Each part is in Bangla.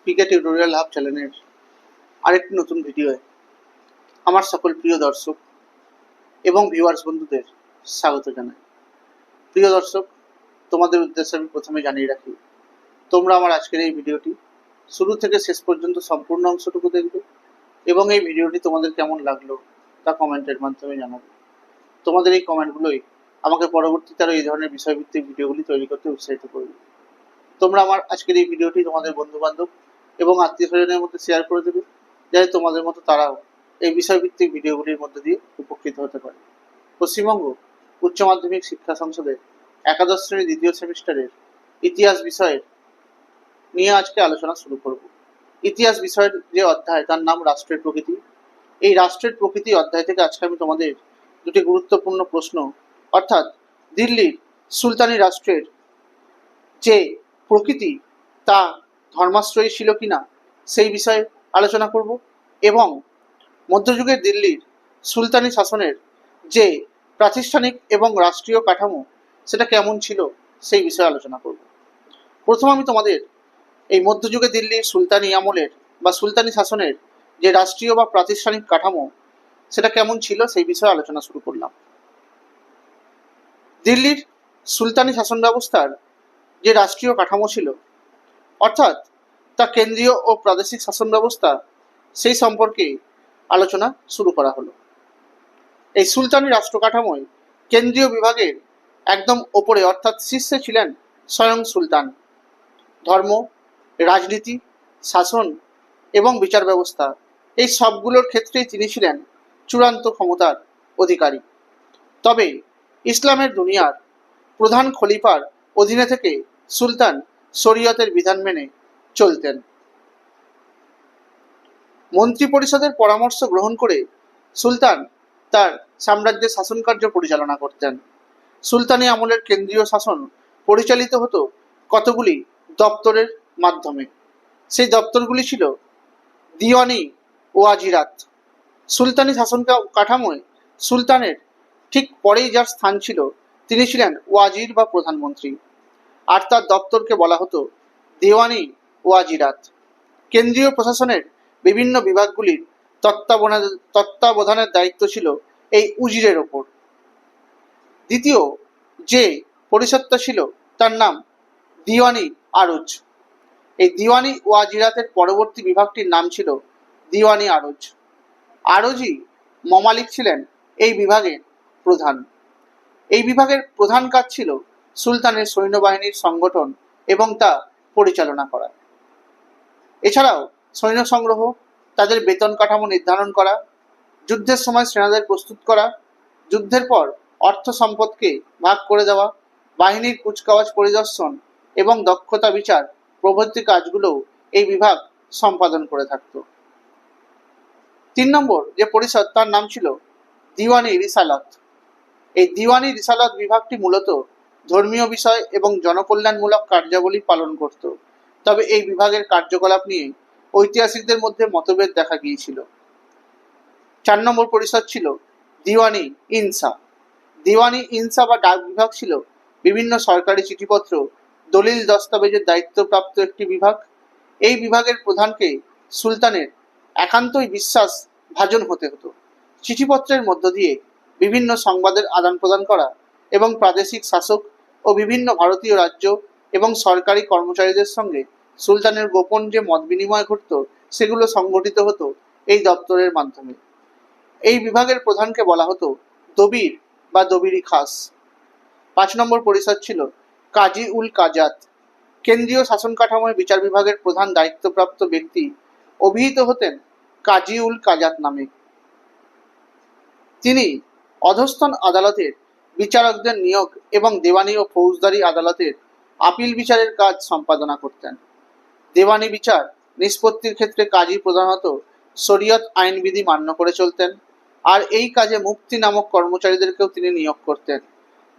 পিকে টিউটোরিয়াল হাব চ্যানেলের আরেকটি নতুন ভিডিওয়ে আমার সকল প্রিয় দর্শক এবং ভিউয়ার্স বন্ধুদের স্বাগত জানাই। প্রিয় দর্শক, তোমাদের উদ্দেশ্যে আমি প্রথমে জানিয়ে রাখি, তোমরা আমার আজকের এই ভিডিওটি শুরু থেকে শেষ পর্যন্ত সম্পূর্ণ অংশটুকু দেখবে এবং এই ভিডিওটি তোমাদের কেমন লাগলো তা কমেন্টের মাধ্যমে জানাবে। তোমাদের এই কমেন্টগুলোই আমাকে পরবর্তীতে আরও এই ধরনের বিষয়ভিত্তিক ভিডিওগুলি তৈরি করতে উৎসাহিত করবে। তোমরা আমার আজকের এই ভিডিওটি তোমাদের বন্ধুবান্ধব এবং আত্মীয় স্বজনের মধ্যে শেয়ার করে দেবে, যাতে তোমাদের মতো তারাও এই বিষয়ভিত্তিক ভিডিওগুলির মধ্যে দিয়ে উপকৃত হতে পারে। পশ্চিমবঙ্গ উচ্চ মাধ্যমিক শিক্ষা সংসদের একাদশ শ্রেণী দ্বিতীয় সেমিস্টারের ইতিহাস বিষয়ের নিয়ে আজকে আলোচনা শুরু করব। ইতিহাস বিষয়ের যে অধ্যায় তার নাম রাষ্ট্রের প্রকৃতি। এই রাষ্ট্রের প্রকৃতি অধ্যায় থেকে আজকে আমি তোমাদের দুটি গুরুত্বপূর্ণ প্রশ্ন, অর্থাৎ দিল্লির সুলতানি রাষ্ট্রের যে প্রকৃতি তা ধর্মাশ্রয়ী ছিল কিনা সেই বিষয়ে আলোচনা করব এবং মধ্যযুগের দিল্লির সুলতানি শাসনের যে প্রাতিষ্ঠানিক এবং রাষ্ট্রীয় কাঠামো সেটা কেমন ছিল সেই বিষয়ে আলোচনা করব। প্রথম আমি তোমাদের এই মধ্যযুগে দিল্লির সুলতানি আমলের বা সুলতানি শাসনের যে রাষ্ট্রীয় বা প্রাতিষ্ঠানিক কাঠামো সেটা কেমন ছিল সেই বিষয়ে আলোচনা শুরু করলাম। দিল্লির সুলতানি শাসন ব্যবস্থার যে রাষ্ট্রীয় কাঠামো ছিল, অর্থাৎ তা কেন্দ্রীয় ও প্রাদেশিক শাসন ব্যবস্থা, সেই সম্পর্কে আলোচনা শুরু করা হলো। এই সুলতানি রাষ্ট্র কাঠামোয় কেন্দ্রীয় বিভাগের একদম ওপরে অর্থাৎ শীর্ষে ছিলেন স্বয়ং সুলতান। ধর্ম, রাজনীতি, শাসন এবং বিচার ব্যবস্থা এই সবগুলোর ক্ষেত্রেই তিনি ছিলেন চূড়ান্ত ক্ষমতার অধিকারী। তবে ইসলামের দুনিয়ার প্রধান খলিফার অধীনে থেকে সুলতান শরিয়তের বিধান মেনে চলতেন। মন্ত্রী পরিষদের পরামর্শ গ্রহণ করে সুলতান তার সাম্রাজ্যের শাসন কার্য পরিচালনা করতেন। সুলতানি আমলের কেন্দ্রীয় শাসন পরিচালিত হতো কতগুলি দপ্তরের মাধ্যমে। সেই দপ্তরগুলি ছিল দিওয়ানি ও ওয়াজিরাত। সুলতানি শাসন কাঠামোয় সুলতানের ঠিক পরেই যার স্থান ছিল তিনি ছিলেন ওয়াজির বা প্রধানমন্ত্রী, আর তার দপ্তরকে বলা হতো দেওয়ানি ওয়াজিরাত। কেন্দ্রীয় প্রশাসনের বিভিন্ন বিভাগগুলির তত্ত্বাবধানের দায়িত্ব ছিল এই উজিরের ওপর। দ্বিতীয় যে পরিষদটা ছিল তার নাম দিওয়ানি আরজ। এই দিওয়ানি ওয়াজিরাতের পরবর্তী বিভাগটির নাম ছিল দিওয়ানি আরজ। আরজি মমালিক ছিলেন এই বিভাগের প্রধান। এই বিভাগের প্রধান কাজ ছিল সুলতানের সৈন্যবাহিনীর সংগঠন এবং তা পরিচালনা করা। এছাড়াও সৈন্য সংগ্রহ, তাদের বেতন কাঠামো নির্ধারণ করা, যুদ্ধের সময় সেনাদের প্রস্তুত করা, যুদ্ধের পর অর্থ সম্পদকে ভাগ করে দেওয়া, বাহিনীর কুচকাওয়াজ পরিদর্শন এবং দক্ষতা বিচার প্রভৃতি কাজগুলোও এই বিভাগ সম্পাদন করে থাকত। 3 নম্বর যে পরিষদ তার নাম ছিল দিওয়ানি রিসালত। এই দিওয়ানি রিসালত বিভাগটি মূলত ধর্মীয় বিষয় এবং জনকল্যাণমূলক কার্যাবলী পালন করত। তবে এই বিভাগের কার্যকলাপ নিয়ে ঐতিহাসিকদের মধ্যে মতভেদ দেখা গিয়েছিল। 4 নম্বর পরিষদ ছিল দিওয়ানি ইনসা। দিওয়ানি ইনসা বা ডাক বিভাগ ছিল বিভিন্ন সরকারি চিঠিপত্র, দলিল দস্তাবেজের দায়িত্বপ্রাপ্ত একটি বিভাগ। এই বিভাগের প্রধানকে সুলতানের একান্তই বিশ্বাস ভাজন হতে হতো। চিঠিপত্রের মধ্য দিয়ে বিভিন্ন সংবাদের আদান প্রদান করা এবং প্রাদেশিক শাসক ও বিভিন্ন ভারতীয় রাজ্য এবং সরকারি কর্মচারীদের সঙ্গে সুলতানের গোপন যে মত বিনিময় ঘটত সেগুলো সংগঠিত হতো এই দপ্তরের মাধ্যমে। এই বিভাগের প্রধানকে বলা হতো দবির বা দবিরি খাস। 5 নম্বর পরিষদ ছিল কাজী উল কাজাত। কেন্দ্রীয় শাসন কাঠামোয় বিচার বিভাগের প্রধান দায়িত্বপ্রাপ্ত ব্যক্তি অভিহিত হতেন কাজী উল কাজাত নামে। তিনি অধস্তন আদালতের বিচারকদের নিয়োগ এবং দেওয়ানি ও ফৌজদারি আদালতের আপিল বিচারের কাজ সম্পাদনা করতেন। দেওয়ানি বিচার নিষ্পত্তির ক্ষেত্রে কাজী প্রধানত শরিয়ত আইনবিধি মান্য করে চলতেন, আর এই কাজে মুফতি নামক কর্মচারীদেরকেও তিনি নিয়োগ করতেন,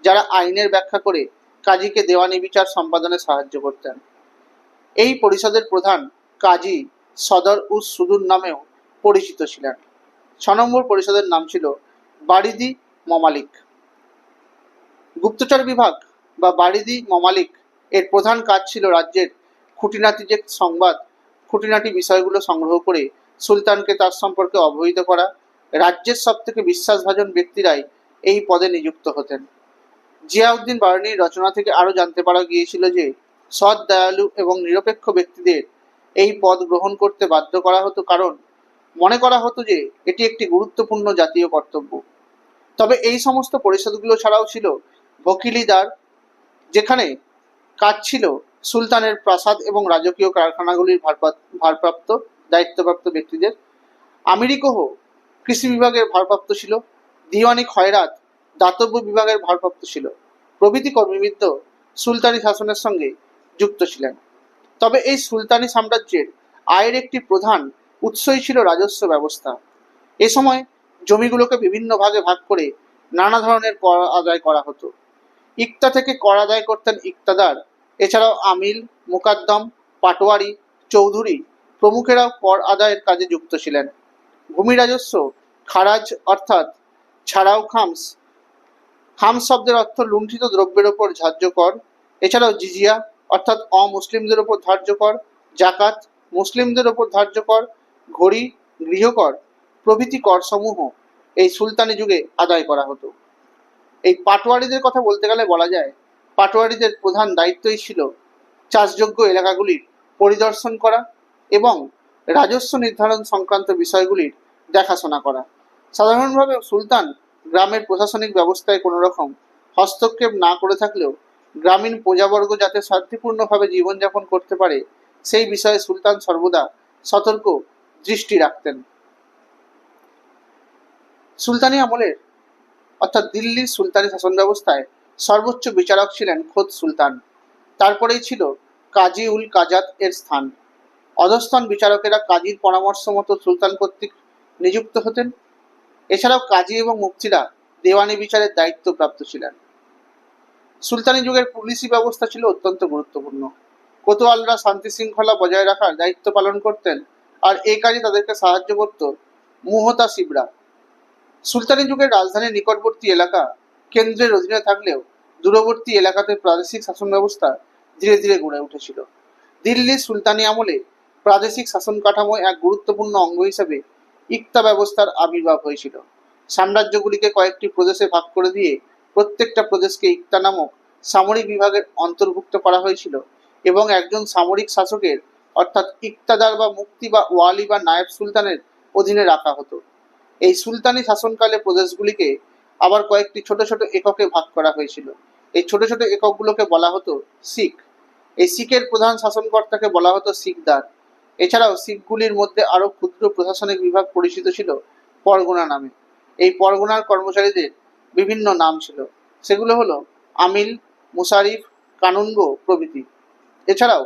যারা আইনের ব্যাখ্যা করে কাজীকে দেওয়ানি বিচার সম্পাদনে সাহায্য করতেন। এই পরিষদের প্রধান কাজী সদর উস সুদুর নামেও পরিচিত ছিলেন। 6 নম্বর পরিষদের নাম ছিল বারিদি মমালিক। গুপ্তচর বিভাগ বা বারিদি মমালিক এর প্রধান কাজ ছিল রাজ্যের খুঁটিনাটি যে সংবাদ, খুঁটিনাটি বিষয়গুলো সংগ্রহ করে সুলতানকে তার সম্পর্কে অবহিত করা। রাজ্যের সব থেকে বিশ্বাসভাজন ব্যক্তিরাই এই পদে নিযুক্ত হতেন। জিয়াউদ্দিন বার্নির রচনা থেকে আরও জানতে পারা গিয়েছিল যে সৎ, দয়ালু এবং নিরপেক্ষ ব্যক্তিদের এই পদ গ্রহণ করতে বাধ্য করা হতো, কারণ মনে করা হতো যে এটি একটি গুরুত্বপূর্ণ জাতীয় কর্তব্য। তবে এই সমস্ত পরিষদগুলো ছাড়াও ছিল ভকিলিদার, যেখানে কাজ ছিল সুলতানের প্রাসাদ এবং রাজকীয় কারখানাগুলির ভারপ্রাপ্ত দায়িত্বপ্রাপ্ত ব্যক্তিদের। আমিরিকোহ কৃষি বিভাগের ভারপ্রাপ্ত ছিল। দিওয়ানি খয়রাত দাতব্য বিভাগের ভারপ্রাপ্ত ছিল। প্রভৃতি কর্মীবৃন্দ সুলতানি শাসনের সঙ্গে যুক্ত ছিলেন। তবে এই সুলতানি সাম্রাজ্যের আয়ের একটি প্রধান উৎসই ছিল রাজস্ব ব্যবস্থা। এ সময় জমিগুলোকে বিভিন্ন ভাগে ভাগ করে নানা ধরনের কর আদায় করা হতো। ইক্তা থেকে কর আদায় করতেন ইক্তাদার, এছাড়াও আমিল, মুকাদ্দম, পাটোয়ারি, চৌধুরী প্রমুখেরাও কর আদায়ের কাজে যুক্ত ছিলেন। ভূমি রাজস্ব খারাজ অর্থাৎ ছাড়াও খামস, খামস শব্দের অর্থ লুণ্ঠিত দ্রব্যের ওপর ধার্য কর। এছাড়াও জিজিয়া অর্থাৎ অমুসলিমদের ওপর ধার্য কর, জাকাত মুসলিমদের ওপর ধার্য কর, ঘড়ি, গৃহকর প্রভৃতি করসমূহ এই সুলতানি যুগে আদায় করা হতো। এই পাটোয়ারিদের কথা বলতে গেলে বলা যায়, পাটোয়ারিদের প্রধান দায়িত্বই ছিল চাষযোগ্য এলাকাগুলির পরিদর্শন করা এবং রাজস্ব নির্ধারণ সংক্রান্ত বিষয়গুলির দেখাশোনা করা। সাধারণভাবে সুলতান গ্রামের প্রশাসনিক ব্যবস্থায় কোনো রকম হস্তক্ষেপ না করে থাকলেও গ্রামীণ প্রজাবর্গ যাতে শান্তিপূর্ণভাবে জীবনযাপন করতে পারে সেই বিষয়ে সুলতান সর্বদা সতর্ক দৃষ্টি রাখতেন। সুলতানি আমলের অর্থাৎ দিল্লির সুলতানি শাসন ব্যবস্থায় সর্বোচ্চ বিচারক ছিলেন খোদ সুলতান। তারপরেই ছিল কাজী উল কাজাত এর স্থান। অধস্তন বিচারকেরা কাজীর পরামর্শ মতো সুলতান কর্তৃক নিযুক্ত হতেন। এছাড়াও কাজী এবং মুফতিরা দেওয়ানি বিচারের দায়িত্বপ্রাপ্ত ছিলেন। সুলতানি যুগের পুলিশি ব্যবস্থা ছিল অত্যন্ত গুরুত্বপূর্ণ। কোতোয়ালরা শান্তি শৃঙ্খলা বজায় রাখার দায়িত্ব পালন করতেন, আর এই কাজে তাদেরকে সাহায্য করত মুহতাসিবরা। সুলতানি যুগের রাজধানীর নিকটবর্তী এলাকা কেন্দ্রের অধীনে থাকলেও দূরবর্তী এলাকাতে প্রাদেশিক শাসন ব্যবস্থা ধীরে ধীরে গড়ে উঠেছিল। দিল্লির সুলতানি আমলে প্রাদেশিক শাসন কাঠামোয় এক গুরুত্বপূর্ণ অঙ্গ হিসেবে ইক্তা ব্যবস্থার আবির্ভাব হয়েছিল। সাম্রাজ্যগুলিকে কয়েকটি প্রদেশে ভাগ করে দিয়ে প্রত্যেকটা প্রদেশকে ইক্তা নামক সামরিক বিভাগের অন্তর্ভুক্ত করা হয়েছিল এবং একজন সামরিক শাসকের অর্থাৎ ইক্তাদার বা মুফতি বা ওয়ালি বা নায়েব সুলতানের অধীনে রাখা হতো। এই সুলতানি শাসনকালে প্রদেশগুলিকে আবার কয়েকটি ছোট ছোট এককে ভাগ করা হয়েছিল। এই ছোট ছোট এককগুলোকে বলা হতো শিখ। এই শিখের প্রধান শাসনকর্তাকে বলা হতো শিখদার। এছাড়াও শিখগুলির মধ্যে আরো ক্ষুদ্র প্রশাসনিক বিভাগ পরিচিত ছিল পরগনা নামে। এই পরগনার কর্মচারীদের বিভিন্ন নাম ছিল, সেগুলো হলো আমিল, মুশারিফ, কানুনগো প্রভৃতি। এছাড়াও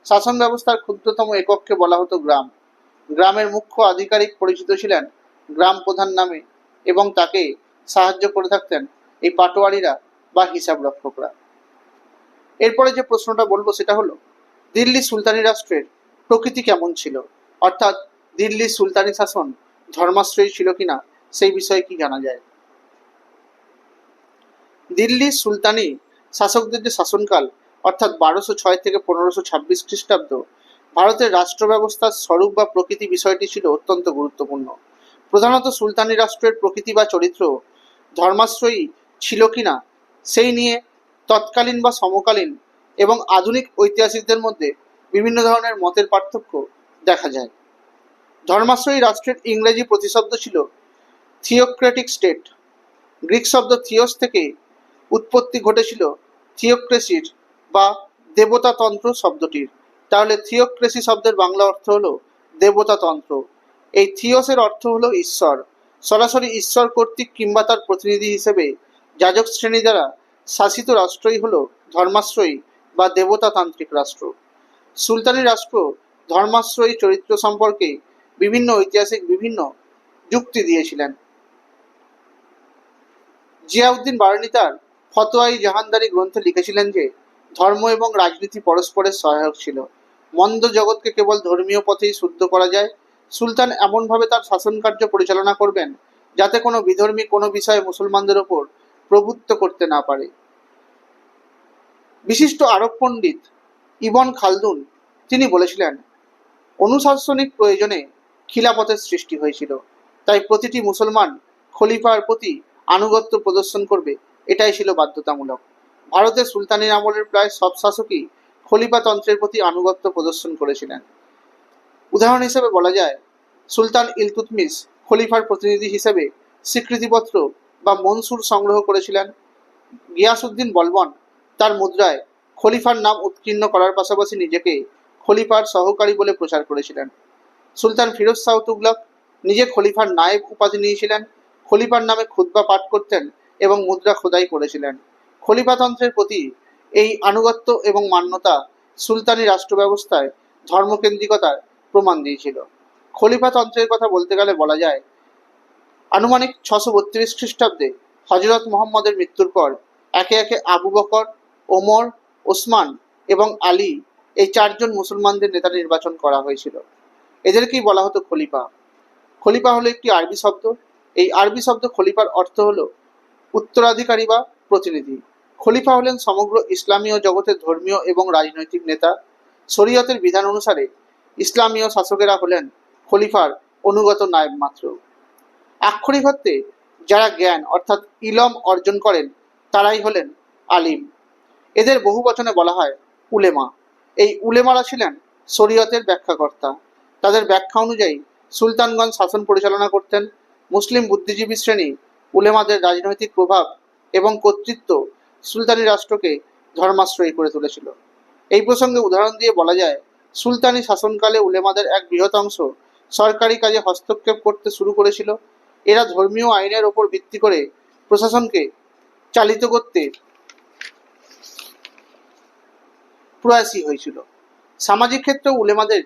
শাসন ব্যবস্থার ক্ষুদ্রতম একককে বলা হতো গ্রাম। গ্রামের মুখ্য আধিকারিক পরিচিত ছিলেন গ্রাম প্রধান নামে এবং তাকে সাহায্য করে থাকতেন এই পাটোয়ারিরা বা হিসাব রক্ষকরা। এরপরে যে প্রশ্নটা বলবো সেটা হলো দিল্লি সুলতানি রাষ্ট্রের প্রকৃতি কেমন ছিল, অর্থাৎ দিল্লির সুলতানি শাসন ধর্মাশ্রয়ী ছিল কিনা সেই বিষয়ে কি জানা যায়। দিল্লির সুলতানি শাসকদের যে শাসনকাল অর্থাৎ 1206 থেকে 1526 খ্রিস্টাব্দ, ভারতের রাষ্ট্র ব্যবস্থার স্বরূপ বা প্রকৃতি বিষয়টি ছিল অত্যন্ত গুরুত্বপূর্ণ। প্রধানত সুলতানি রাষ্ট্রের প্রকৃতি বা চরিত্র ধর্মাশ্রয়ী ছিল কিনা সেই নিয়ে তৎকালীন বা সমকালীন এবং আধুনিক ঐতিহাসিকদের মধ্যে বিভিন্ন ধরনের মতের পার্থক্য দেখা যায়। ধর্মাশ্রয়ী রাষ্ট্রের ইংরেজি প্রতিশব্দ ছিল থিওক্রেটিক স্টেট। গ্রিক শব্দ থিওস থেকে উৎপত্তি ঘটেছিল থিওক্রেসির বা দেবতাতন্ত্র শব্দটির। তাহলে থিওক্রেসি শব্দের বাংলা অর্থ হলো দেবতাতন্ত্র। এই থিওসের অর্থ হলো ঈশ্বর, সরাসরি ঈশ্বর কর্তৃক কিংবা তার প্রতিনিধি হিসেবে যাজক শ্রেণী দ্বারা শাসিত রাষ্ট্রই হলো ধর্মাশ্রয়ী বা দেবতাতান্ত্রিক রাষ্ট্র। সুলতানি রাষ্ট্র ধর্মাশ্রয়ী চরিত্র সম্পর্কে বিভিন্ন ঐতিহাসিক বিভিন্ন যুক্তি দিয়েছিলেন। জিয়াউদ্দিন বার্নি তার ফতোয়াই জাহানদারি গ্রন্থে লিখেছিলেন যে ধর্ম এবং রাজনীতি পরস্পরের সহায়ক ছিল। মন্দ জগৎকে কেবল ধর্মীয় পথেই শুদ্ধ করা যায়। সুলতান এমনভাবে তার শাসন কার্য পরিচালনা করবেন যাতে কোনো বিধর্মী কোনো বিষয়ে মুসলমানদের ওপর প্রভুত্ব করতে না পারে। বিশিষ্ট আরব পণ্ডিত ইবন খালদুন তিনি বলেছিলেন, অনুশাসনিক প্রয়োজনে খিলাফতের সৃষ্টি হয়েছিল, তাই প্রতিটি মুসলমান খলিফার প্রতি আনুগত্য প্রদর্শন করবে, এটাই ছিল বাধ্যতামূলক। ভারতের সুলতানি আমলের প্রায় সব শাসকই খলিফাতন্ত্রের প্রতি আনুগত্য প্রদর্শন করেছিলেন। উদাহরণ হিসেবে বলা যায়, সুলতান ইলতুৎমিশ খলিফার প্রতিনিধি হিসেবে স্বীকৃতিপত্র বা মনসুর সংগ্রহ করেছিলেন। গিয়াসউদ্দিন বলবন তার মুদ্রায় খলিফার নাম উৎকীর্ণ করার পাশাপাশি নিজেকে খলিফার সহকারী বলে প্রচার করেছিলেন। সুলতান ফিরোজ শাহ তুগলক নিজে খলিফার নায়েব উপাধি নিয়েছিলেন, খলিফার নামে খুতবা পাঠ করতেন এবং মুদ্রা খোদাই করেছিলেন। খলিফাতন্ত্রের প্রতি এই আনুগত্য এবং মান্যতা সুলতানি রাষ্ট্র ব্যবস্থায় ধর্মকেন্দ্রিকতার প্রমাণ দিয়েছিল। খলিফাতন্ত্রের কথা বলতে গেলে বলা যায়, আনুমানিক 632 খ্রিস্টাব্দে হজরত মোহাম্মদের মৃত্যুর পর একে একে আবু বকর, ওমর, ওসমান এবং আলী এই চারজন মুসলমানদের নেতা নির্বাচন করা হয়েছিল। এদেরকেই বলা হতো খলিফা। খলিফা হলো একটি আরবি শব্দ। এই আরবি শব্দ খলিফার অর্থ হলো উত্তরাধিকারী বা প্রতিনিধি। খলিফা হলেন সমগ্র ইসলামীয় জগতের ধর্মীয় এবং রাজনৈতিক নেতা। শরীয়তের বিধান অনুসারে ইসলামীয় শাসকেরা হলেন খলিফার অনুগত নায়েব মাত্র। আক্ষরিক অর্থে যারা জ্ঞান অর্থাৎ ইলম অর্জন করেন তারাই হলেন আলিম। এদের বহু বচনে বলা হয় উলেমা। এই উলেমারা ছিলেন শরীয়তের ব্যাখ্যাকর্তা। তাদের ব্যাখ্যা অনুযায়ী সুলতানগণ শাসন পরিচালনা করতেন। মুসলিম বুদ্ধিজীবী শ্রেণী উলেমাদের রাজনৈতিক প্রভাব এবং কর্তৃত্ব সুলতানি রাষ্ট্রকে ধর্মাশ্রয়ী করে তুলেছিল। এই প্রসঙ্গে উদাহরণ দিয়ে বলা যায়, সুলতানি শাসনকালে উলেমাদের এক বৃহৎ অংশ সরকারি কাজে হস্তক্ষেপ করতে শুরু করেছিল। এরা ধর্মীয় আইনের ওপর ভিত্তি করে প্রশাসনকে চালিত করতে প্রয়াসী হয়েছিল। সামাজিক ক্ষেত্রেও উলেমাদের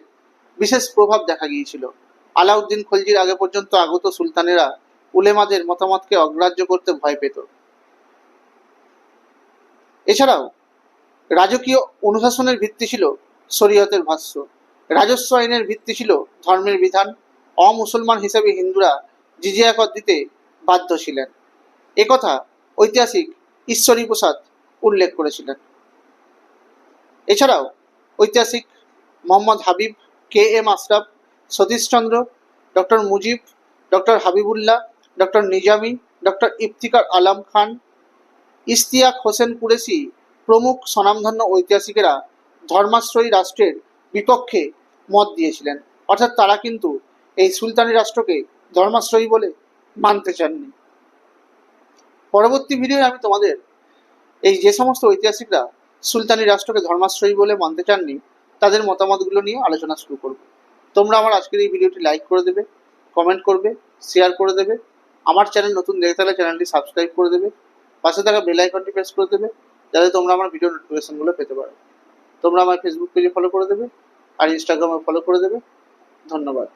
বিশেষ প্রভাব দেখা গিয়েছিল। আলাউদ্দিন খলজির আগে পর্যন্ত আগত সুলতানেরা উলেমাদের মতামতকে অগ্রাহ্য করতে ভয় পেত। এছাড়াও রাজকীয় অনুশাসনের ভিত্তি ছিল শরীয়তের ভাষ্য, রাজস্ব আইনের ভিত্তি ছিল ধর্মের বিধান। অমুসলমান হিসেবে হিন্দুরা জিজিয়া কর দিতে বাধ্য ছিলেন, একথা ঐতিহাসিক ঈশ্বরী প্রসাদ উল্লেখ করেছিলেন। এছাড়াও ঐতিহাসিক Mohammad Habib, K M Ashraf, Satishchandra, doctor Mujib, doctor Habibullah, doctor Nizami, doctor Iftikhar Alam Khan, Ishtiaq Hussain Qureshi প্রমুখ স্বনামধন্য ঐতিহাসিকেরা ধর্মাশ্রয়ী রাষ্ট্রের বিপক্ষে মত দিয়েছিলেন। অর্থাৎ তারা কিন্তু এই সুলতানি রাষ্ট্রকে ধর্মাশ্রয়ী বলে মানতে চাননি। পরবর্তী ভিডিওয়ে আমি তোমাদের এই যে সমস্ত ঐতিহাসিকরা সুলতানি রাষ্ট্রকে ধর্মাশ্রয়ী বলে মানতে চাননি তাদের মতামতগুলো নিয়ে আলোচনা শুরু করব। তোমরা আমার আজকের এই ভিডিওটি লাইক করে দেবে, কমেন্ট করবে, শেয়ার করে দেবে। আমার চ্যানেল নতুন দেখে থাকলে চ্যানেলটি সাবস্ক্রাইব করে দেবে, পাশে থাকা বেল আইকনটি প্রেস করে দেবে যাতে তোমরা আমার ভিডিও নোটিফিকেশনগুলো পেতে পারো। তোমরা আমার ফেসবুক পেজে ফলো করে দেবে আর ইনস্টাগ্রামে ফলো করে দেবে। ধন্যবাদ।